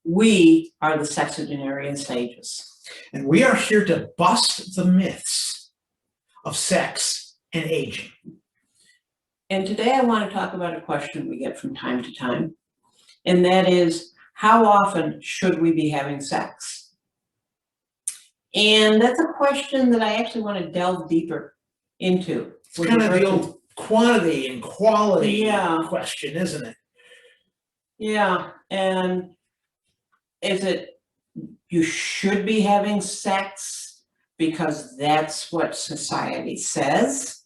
We are the sexagenarian sages. And we are here to bust the myths of sex and aging. And today I want to talk about a question we get from time to time, and that is, how often should we be having sex? And that's a question that I actually want to delve deeper into. It's kind of the old quantity and quality question, isn't it? Yeah, and is it you should be having sex because that's what society says?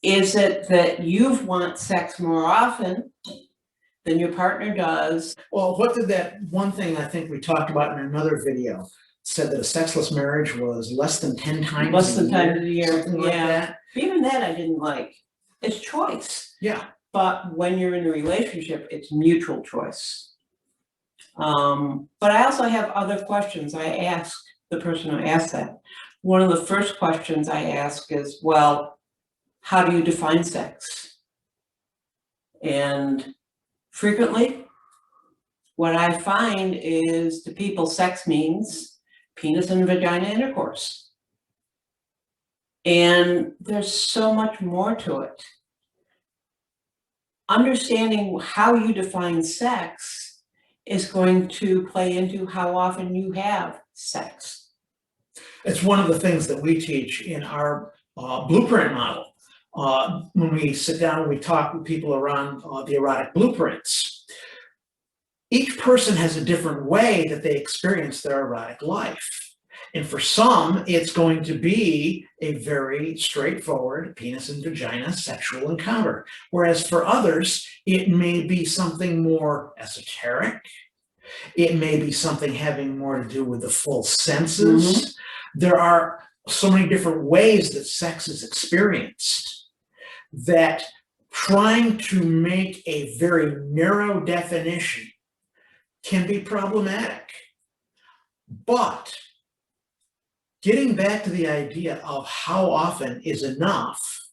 Is it that you want sex more often than your partner does? Well, what did that one thing I think we talked about in another video said that a sexless marriage was less than 10 times a year, something like that? Even that I didn't like. It's choice. Yeah. But when you're in a relationship, it's mutual choice. But I also have other questions I ask the person who asked that. One of the first questions I ask is, well, how do you define sex? And frequently, what I find is to people, sex means penis and vagina intercourse. And there's so much more to it. Understanding how you define sex is going to play into how often you have sex. It's one of the things that we teach in our blueprint model. When we sit down, we talk with people around the erotic blueprints. Each person has a different way that they experience their erotic life. And for some, it's going to be a very straightforward penis and vagina sexual encounter. Whereas for others, it may be something more esoteric. It may be something having more to do with the full senses. Mm-hmm. There are so many different ways that sex is experienced that trying to make a very narrow definition can be problematic. But getting back to the idea of how often is enough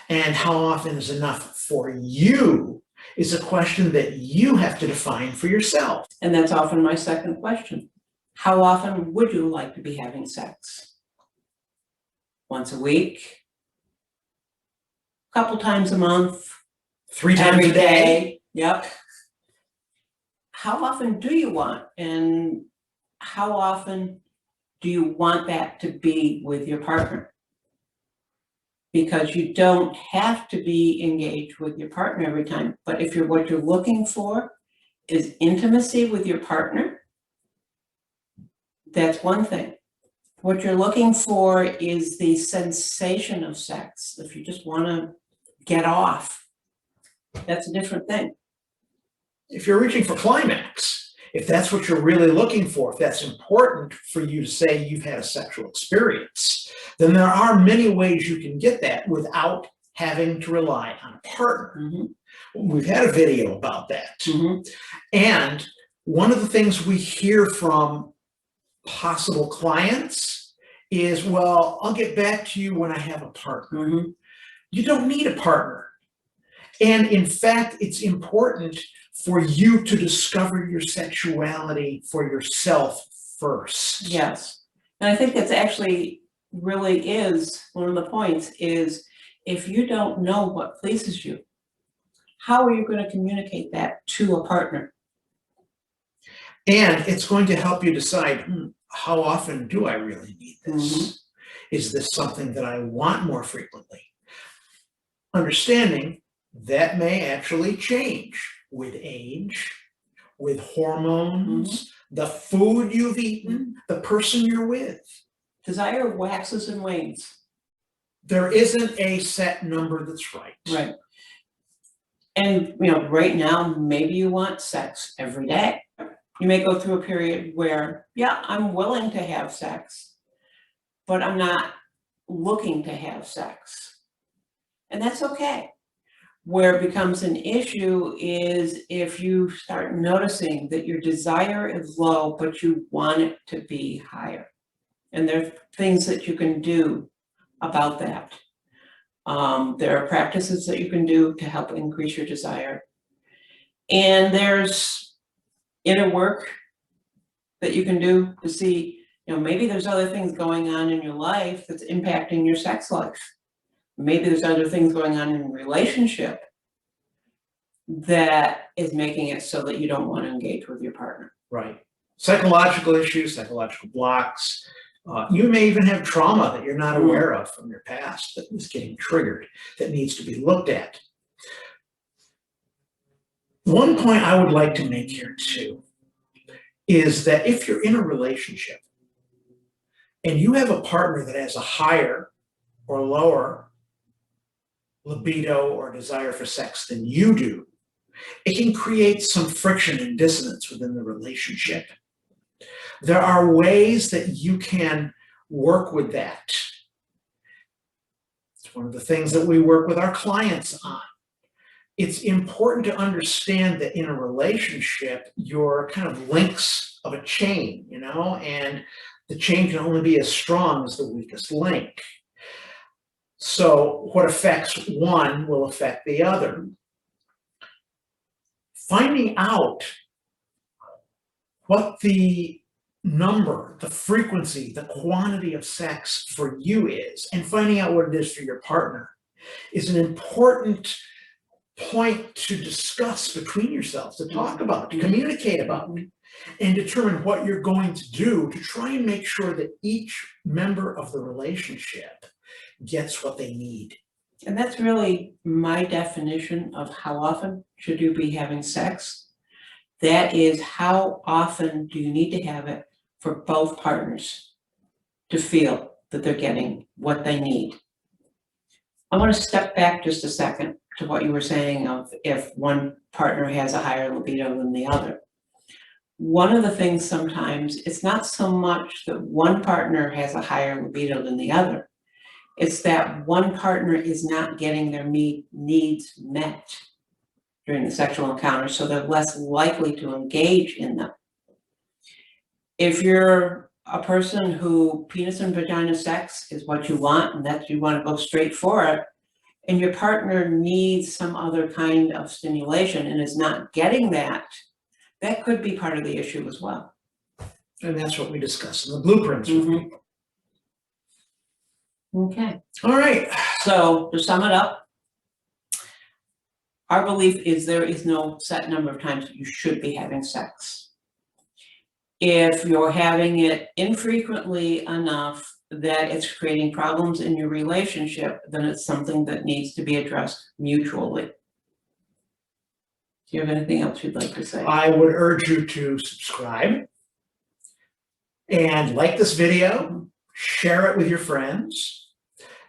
and how often is enough for you is a question that you have to define for yourself. And that's often my second question. How often would you like to be having sex? Once a week? A couple times a month? 3 times a day? Yep. How often do you want? And how often do you want that to be with your partner? Because you don't have to be engaged with your partner every time. But if what you're looking for is intimacy with your partner, that's one thing. What you're looking for is the sensation of sex. If you just want to get off, that's a different thing. If you're reaching for climax, if that's what you're really looking for, if that's important for you to say you've had a sexual experience, then there are many ways you can get that without having to rely on a partner. Mm-hmm. We've had a video about that. Mm-hmm. And one of the things we hear from possible clients is, well, I'll get back to you when I have a partner. Mm-hmm. You don't need a partner. And in fact, it's important for you to discover your sexuality for yourself first. Yes. And I think that's actually really is one of the points is if you don't know what pleases you, how are you going to communicate that to a partner? And it's going to help you decide, how often do I really need this? Mm-hmm. Is this something that I want more frequently? Understanding that may actually change with age, with hormones, the food you've eaten, the person you're with. Desire waxes and wanes. There isn't a set number that's right. Right. And, right now, maybe you want sex every day. You may go through a period where, I'm willing to have sex, but I'm not looking to have sex. And that's okay. Where it becomes an issue is if you start noticing that your desire is low, but you want it to be higher. And there are things that you can do about that. There are practices that you can do to help increase your desire. And there's inner work that you can do to see, maybe there's other things going on in your life that's impacting your sex life. Maybe there's other things going on in your relationship that is making it so that you don't want to engage with your partner. Right. Psychological issues, psychological blocks. You may even have trauma that you're not aware of from your past that is getting triggered, that needs to be looked at. One point I would like to make here too is that if you're in a relationship and you have a partner that has a higher or lower libido or desire for sex than you do, it can create some friction and dissonance within the relationship. There are ways that you can work with that. It's one of the things that we work with our clients on. It's important to understand that in a relationship, you're kind of links of a chain, and the chain can only be as strong as the weakest link. So what affects one will affect the other. Finding out what the number, the frequency, the quantity of sex for you is, and finding out what it is for your partner is an important point to discuss between yourselves, to talk about, to communicate about, and determine what you're going to do to try and make sure that each member of the relationship gets what they need. And that's really my definition of how often should you be having sex. That is, how often do you need to have it for both partners to feel that they're getting what they need. I want to step back just a second to what you were saying of if one partner has a higher libido than the other. One of the things sometimes, it's not so much that one partner has a higher libido than the other. It's that one partner is not getting their needs met during the sexual encounter, so they're less likely to engage in them. If you're a person who penis and vagina sex is what you want, and that you want to go straight for it, and your partner needs some other kind of stimulation and is not getting that, that could be part of the issue as well. And that's what we discuss in the blueprints with people. Okay. All right. So to sum it up, our belief is there is no set number of times you should be having sex. If you're having it infrequently enough that it's creating problems in your relationship, then it's something that needs to be addressed mutually. Do you have anything else you'd like to say? I would urge you to subscribe and like this video, share it with your friends.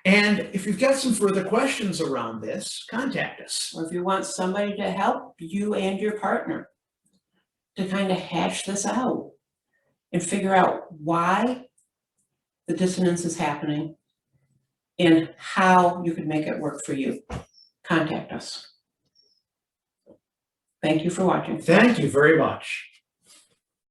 And if you've got some further questions around this, contact us. Or if you want somebody to help you and your partner to kind of hash this out and figure out why the dissonance is happening and how you can make it work for you, contact us. Thank you for watching. Thank you very much.